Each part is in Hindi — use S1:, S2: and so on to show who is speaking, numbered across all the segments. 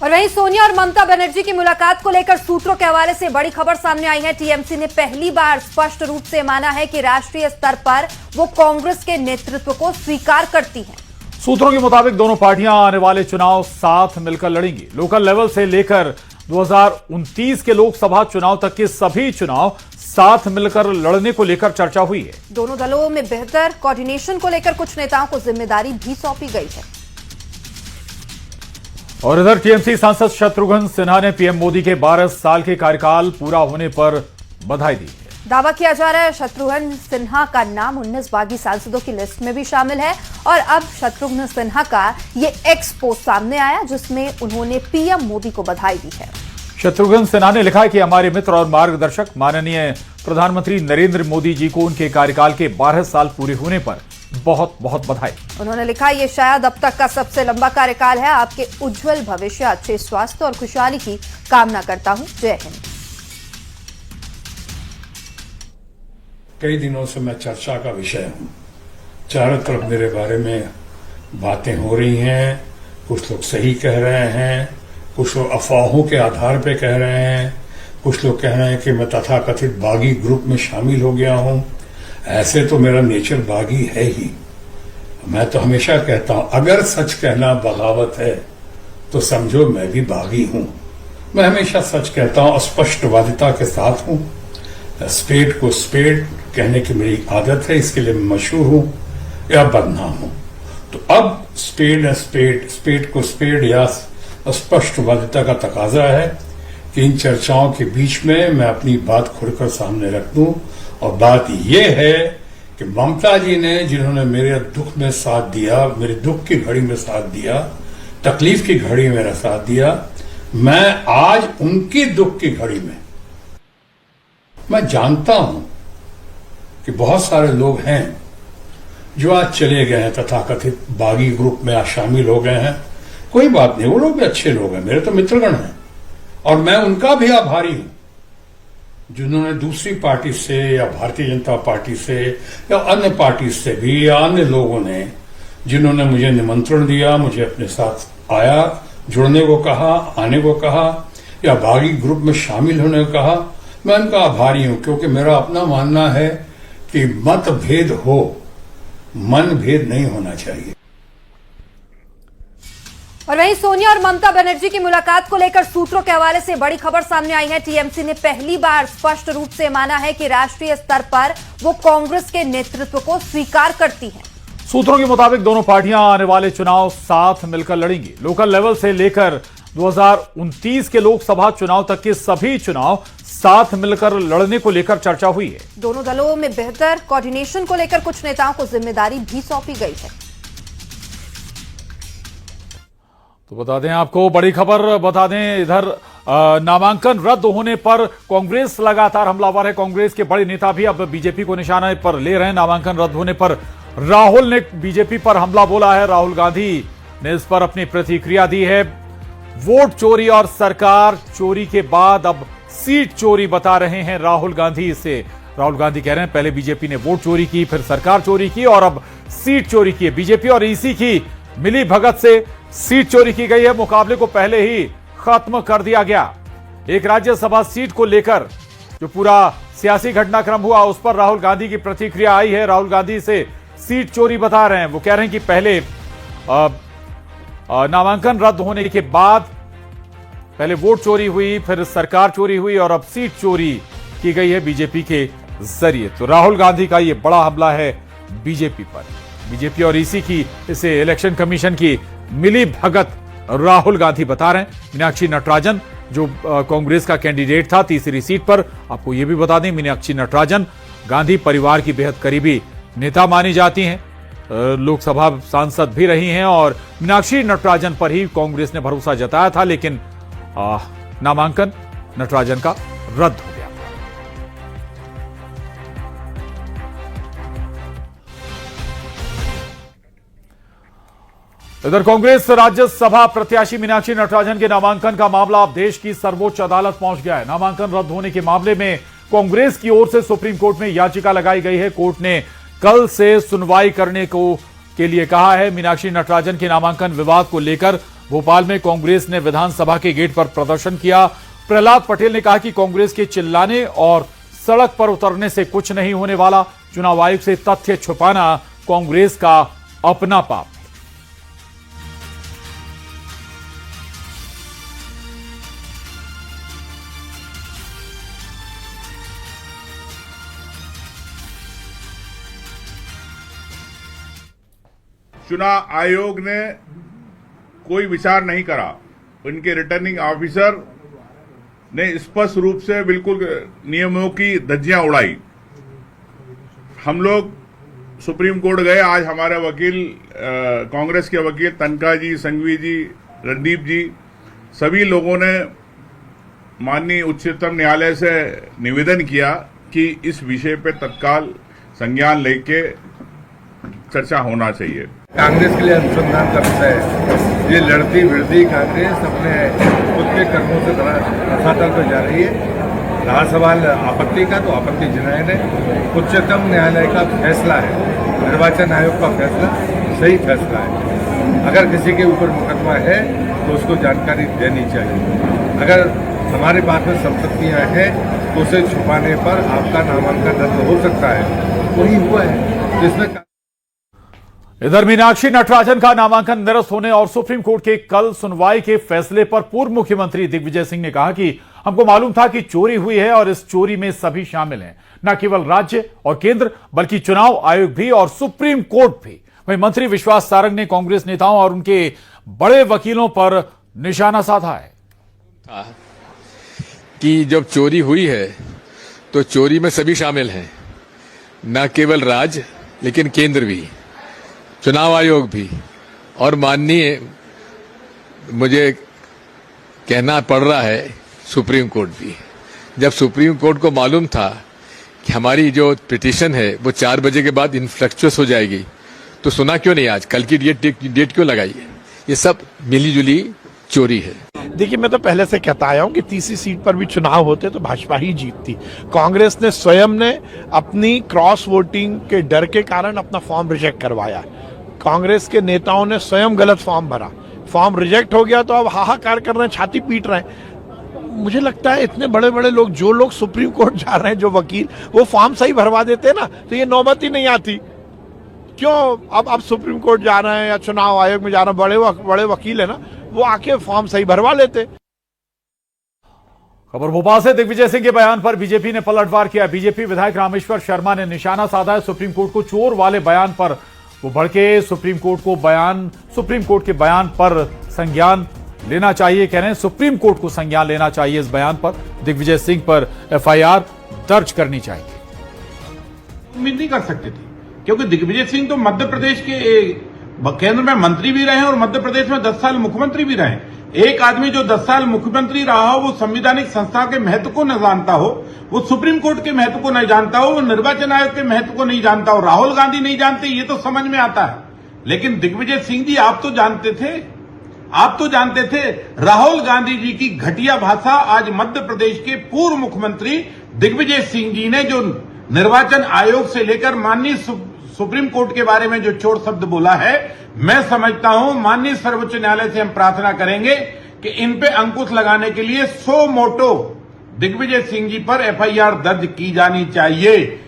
S1: और वहीं सोनिया और ममता बनर्जी की मुलाकात को लेकर सूत्रों के हवाले से बड़ी खबर सामने आई है। टीएमसी ने पहली बार स्पष्ट रूप से माना है कि राष्ट्रीय स्तर पर वो कांग्रेस के नेतृत्व को स्वीकार करती है।
S2: सूत्रों के मुताबिक दोनों पार्टियां आने वाले चुनाव साथ मिलकर लड़ेंगी। लोकल लेवल से लेकर 2029 के लोकसभा चुनाव तक के सभी चुनाव साथ मिलकर लड़ने को लेकर चर्चा हुई है।
S1: दोनों दलों में बेहतर कोऑर्डिनेशन को लेकर कुछ नेताओं को जिम्मेदारी भी सौंपी गई है।
S2: और इधर टीएमसी सांसद शत्रुघ्न सिन्हा ने पीएम मोदी के 12 साल के कार्यकाल पूरा होने पर बधाई दी है।
S1: दावा किया जा रहा है शत्रुघ्न सिन्हा का नाम 19 बागी सांसदों की लिस्ट में भी शामिल है। और अब शत्रुघ्न सिन्हा का ये एक्स पोस्ट सामने आया जिसमें उन्होंने पीएम मोदी को बधाई दी है।
S2: शत्रुघ्न सिन्हा ने लिखा है कि हमारे मित्र और मार्गदर्शक माननीय प्रधानमंत्री नरेंद्र मोदी जी को उनके कार्यकाल के 12 साल पूरे होने पर बहुत बहुत बधाई।
S1: उन्होंने लिखा, ये शायद अब तक का सबसे लंबा कार्यकाल है। आपके उज्जवल भविष्य, अच्छे स्वास्थ्य और खुशहाली की कामना करता हूं। जय हिंद।
S3: कई दिनों से मैं चर्चा का विषय हूं। चारों तरफ मेरे बारे में बातें हो रही हैं। कुछ लोग सही कह रहे हैं, कुछ लोग अफवाहों के आधार पर कह रहे हैं, कुछ लोग कह रहे हैं कि मैं तथाकथित बागी ग्रुप में शामिल हो गया हूं। ऐसे तो मेरा नेचर बागी है ही। मैं तो हमेशा कहता हूं, अगर सच कहना बगावत है तो समझो मैं भी बागी हूं। मैं हमेशा सच कहता हूं, स्पष्टवादिता के साथ हूं। स्पेड को स्पेड कहने की मेरी आदत है, इसके लिए मैं मशहूर हूं या बदनाम हूं। तो अब स्पेड को स्पेड या स्पष्टवादिता का तकाजा है कि इन चर्चाओं के बीच में मैं अपनी बात खुलकर सामने रख दूं। और बात यह है कि ममता जी ने, जिन्होंने मेरे दुख में साथ दिया, मेरे दुख की घड़ी में साथ दिया, तकलीफ की घड़ी में मेरा साथ दिया, मैं आज उनकी दुख की घड़ी में, मैं जानता हूं कि बहुत सारे लोग हैं जो आज चले गए हैं, तथाकथित बागी ग्रुप में आज शामिल हो गए हैं। कोई बात नहीं, वो लोग भी अच्छे लोग हैं, मेरे तो मित्रगण हैं और मैं उनका भी आभारी हूं जिन्होंने दूसरी पार्टी से या भारतीय जनता पार्टी से या अन्य पार्टी से भी या अन्य लोगों ने जिन्होंने मुझे निमंत्रण दिया, मुझे अपने साथ आया, जुड़ने को कहा, आने को कहा या बागी ग्रुप में शामिल होने को कहा। मैं उनका आभारी हूं क्योंकि मेरा अपना मानना है कि मतभेद हो, मन भेद नहीं होना चाहिए।
S1: और वहीं सोनिया और ममता बनर्जी की मुलाकात को लेकर सूत्रों के हवाले से बड़ी खबर सामने आई है। टीएमसी ने पहली बार स्पष्ट रूप से माना है कि राष्ट्रीय स्तर पर वो कांग्रेस के नेतृत्व को स्वीकार करती है।
S2: सूत्रों के मुताबिक दोनों पार्टियां आने वाले चुनाव साथ मिलकर लड़ेंगी। लोकल लेवल से लेकर 2029 के लोकसभा चुनाव तक के सभी चुनाव साथ मिलकर लड़ने को लेकर चर्चा हुई है।
S1: दोनों दलों में बेहतर कोऑर्डिनेशन को लेकर कुछ नेताओं को जिम्मेदारी भी सौंपी गई है।
S2: तो बता दें आपको बड़ी खबर बता दें, इधर नामांकन रद्द होने पर कांग्रेस लगातार हमलावर है। कांग्रेस के बड़े नेता भी अब बीजेपी को निशाने पर ले रहे हैं। नामांकन रद्द होने पर राहुल ने बीजेपी पर हमला बोला है। राहुल गांधी ने इस पर अपनी प्रतिक्रिया दी है। वोट चोरी और सरकार चोरी के बाद अब सीट चोरी बता रहे हैं राहुल गांधी इसे। राहुल गांधी कह रहे हैं पहले बीजेपी ने वोट चोरी की, फिर सरकार चोरी की और अब सीट चोरी की है। बीजेपी और ईसी की मिली भगत से सीट चोरी की गई है। मुकाबले को पहले ही खत्म कर दिया गया। एक राज्यसभा सीट को लेकर जो पूरा सियासी घटनाक्रम हुआ उस पर राहुल गांधी की प्रतिक्रिया आई है। राहुल गांधी से सीट चोरी बता रहे हैं। वो कह रहे हैं कि पहले नामांकन रद्द होने के बाद पहले वोट चोरी हुई, फिर सरकार चोरी हुई और अब सीट चोरी की गई है बीजेपी के जरिए। तो राहुल गांधी का यह बड़ा हमला है बीजेपी पर। बीजेपी और ईसी की इसे इलेक्शन कमीशन की मिली भगत राहुल गांधी बता रहे हैं। मीनाक्षी नटराजन जो कांग्रेस का कैंडिडेट था तीसरी सीट पर, आपको यह भी बता दें मीनाक्षी नटराजन गांधी परिवार की बेहद करीबी नेता मानी जाती हैं, लोकसभा सांसद भी रही हैं और मीनाक्षी नटराजन पर ही कांग्रेस ने भरोसा जताया था, लेकिन नामांकन नटराजन का रद्द हो गया। इधर कांग्रेस राज्यसभा प्रत्याशी मीनाक्षी नटराजन के नामांकन का मामला अब देश की सर्वोच्च अदालत पहुंच गया है। नामांकन रद्द होने के मामले में कांग्रेस की ओर से सुप्रीम कोर्ट में याचिका लगाई गई है। कोर्ट ने कल से सुनवाई करने के लिए कहा है। मीनाक्षी नटराजन के नामांकन विवाद को लेकर भोपाल में कांग्रेस ने विधानसभा के गेट पर प्रदर्शन किया। प्रहलाद पटेल ने कहा कि कांग्रेस के चिल्लाने और सड़क पर उतरने से कुछ नहीं होने वाला। चुनाव आयोग से तथ्य छुपाना कांग्रेस का अपना पाप है।
S4: चुनाव आयोग ने कोई विचार नहीं करा। उनके रिटर्निंग ऑफिसर ने स्पष्ट रूप से बिल्कुल नियमों की धज्जियां उड़ाई। हम लोग सुप्रीम कोर्ट गए। आज हमारे वकील कांग्रेस के वकील तनखा जी, संघवी जी, रणदीप जी, सभी लोगों ने माननीय उच्चतम न्यायालय से निवेदन किया कि इस विषय पे तत्काल संज्ञान लेके चर्चा होना चाहिए।
S5: कांग्रेस के लिए अनुसंधान का विषय है। ये लड़ती भिड़ती कांग्रेस अपने खुद के कर्मों से धरातल पर जा रही है। रहा सवाल आपत्ति का, तो आपत्ति जनायन है। उच्चतम न्यायालय का फैसला है, निर्वाचन आयोग का फैसला सही फैसला है। अगर किसी के ऊपर मुकदमा है तो उसको जानकारी देनी चाहिए। अगर हमारे पास में संपत्तियां हैं तो उसे छुपाने पर आपका नामांकन रद्द हो सकता है। वही हुआ है जिसमें
S2: इधर मीनाक्षी नटराजन का नामांकन निरस्त होने और सुप्रीम कोर्ट के कल सुनवाई के फैसले पर पूर्व मुख्यमंत्री दिग्विजय सिंह ने कहा कि हमको मालूम था कि चोरी हुई है और इस चोरी में सभी शामिल हैं, न केवल राज्य और केंद्र बल्कि चुनाव आयोग भी और सुप्रीम कोर्ट भी। वहीं मंत्री विश्वास सारंग ने कांग्रेस नेताओं और उनके बड़े वकीलों पर निशाना साधा है
S6: कि जब चोरी हुई है तो चोरी में सभी शामिल हैं, न केवल राज्य लेकिन केंद्र भी, चुनाव आयोग भी और माननीय, मुझे कहना पड़ रहा है, सुप्रीम कोर्ट भी। जब सुप्रीम कोर्ट को मालूम था कि हमारी जो पिटीशन है वो 4 बजे के बाद इनफ्लक्चुअस हो जाएगी, तो सुना क्यों नहीं आज? कल की डेट क्यों लगाई है? ये सब मिलीजुली चोरी है।
S7: देखिए, मैं तो पहले से कहता आया हूं कि तीसरी सीट पर भी चुनाव होते तो भाजपा ही जीतती। कांग्रेस ने स्वयं ने अपनी क्रॉस वोटिंग के डर के कारण अपना फॉर्म रिजेक्ट करवाया। कांग्रेस के नेताओं ने स्वयं गलत फॉर्म भरा, फॉर्म रिजेक्ट हो गया तो अब हाहाकार कर रहे हैं, छाती पीट रहे हैं। मुझे लगता है इतने बड़े बड़े लोग, जो लोग सुप्रीम कोर्ट जा रहे हैं, जो वकील, वो फॉर्म सही भरवा देते ना तो ये नौबत ही नहीं आती। क्यों अब सुप्रीम कोर्ट जा रहे हैं या चुनाव आयोग में जा रहे हैं, बड़े वकील है ना, वो आके फॉर्म सही भरवा लेते।
S2: खबर भोपाल से। दिग्विजय सिंह के बयान पर बीजेपी ने पलटवार किया। बीजेपी विधायक रामेश्वर शर्मा ने निशाना साधा है सुप्रीम कोर्ट को। चोर वाले बयान पर वो भड़के। सुप्रीम कोर्ट के बयान पर संज्ञान लेना चाहिए, कह रहे हैं सुप्रीम कोर्ट को संज्ञान लेना चाहिए इस बयान पर। दिग्विजय सिंह पर एफआईआर दर्ज करनी चाहिए।
S8: उम्मीद नहीं कर सकते थे, क्योंकि दिग्विजय सिंह तो मध्य प्रदेश के केंद्र में मंत्री भी रहे और मध्य प्रदेश में 10 साल मुख्यमंत्री भी रहे। एक आदमी जो 10 साल मुख्यमंत्री रहा हो, वो संवैधानिक संस्था के महत्व को न जानता हो, वो सुप्रीम कोर्ट के महत्व को नहीं जानता हो, वो निर्वाचन आयोग के महत्व को नहीं जानता हो, राहुल गांधी नहीं जानते, ये तो समझ में आता है। लेकिन दिग्विजय सिंह जी, आप तो जानते थे राहुल गांधी जी की घटिया भाषा आज मध्य प्रदेश के पूर्व मुख्यमंत्री दिग्विजय सिंह जी ने जो निर्वाचन आयोग से लेकर माननीय सुप्रीम कोर्ट के बारे में जो चोर शब्द बोला है, मैं समझता हूं माननीय सर्वोच्च न्यायालय से हम प्रार्थना करेंगे कि इन पे अंकुश लगाने के लिए सो मोटो दिग्विजय सिंह जी पर एफआईआर दर्ज की जानी चाहिए।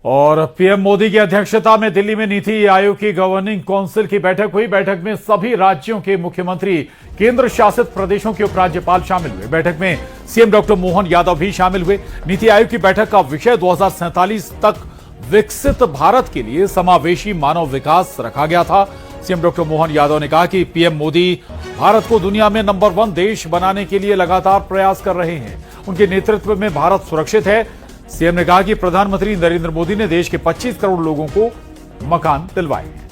S2: और पीएम मोदी की अध्यक्षता में दिल्ली में नीति आयोग की गवर्निंग काउंसिल की बैठक हुई। बैठक में सभी राज्यों के मुख्यमंत्री, केंद्र शासित प्रदेशों के उपराज्यपाल शामिल हुए। बैठक में सीएम डॉक्टर मोहन यादव भी शामिल हुए। नीति आयोग की बैठक का विषय 2047 तक विकसित भारत के लिए समावेशी मानव विकास रखा गया था। सीएम डॉक्टर मोहन यादव ने कहा कि पीएम मोदी भारत को दुनिया में नंबर 1 देश बनाने के लिए लगातार प्रयास कर रहे हैं। उनके नेतृत्व में भारत सुरक्षित है। सीएम ने कहा कि प्रधानमंत्री नरेंद्र मोदी ने देश के 25 करोड़ लोगों को मकान दिलवाए हैं।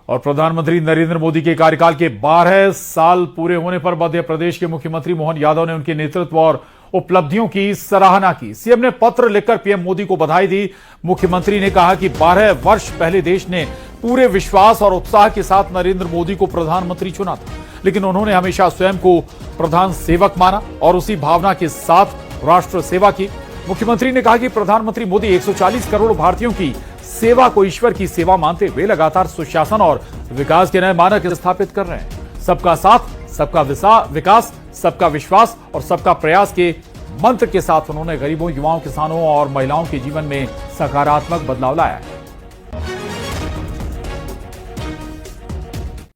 S2: और प्रधानमंत्री नरेंद्र मोदी के कार्यकाल के 12 साल पूरे होने पर मध्य प्रदेश के मुख्यमंत्री मोहन यादव ने उनके नेतृत्व और उपलब्धियों की सराहना की। सीएम ने पत्र लिखकर पीएम मोदी को बधाई दी। मुख्यमंत्री ने कहा कि 12 वर्ष पहले देश ने पूरे विश्वास और उत्साह के साथ नरेंद्र मोदी को प्रधानमंत्री चुना था, लेकिन उन्होंने हमेशा स्वयं को प्रधान सेवक माना और उसी भावना के साथ राष्ट्र सेवा की। मुख्यमंत्री ने कहा कि प्रधानमंत्री मोदी 140 करोड़ भारतीयों की सेवा को ईश्वर की सेवा मानते हुए लगातार सुशासन और विकास के नए मानक स्थापित कर रहे हैं। सबका साथ, सबका विकास, सबका विश्वास और सबका प्रयास के मंत्र के साथ उन्होंने गरीबों, युवाओं, किसानों और महिलाओं के जीवन में सकारात्मक बदलाव लाया है।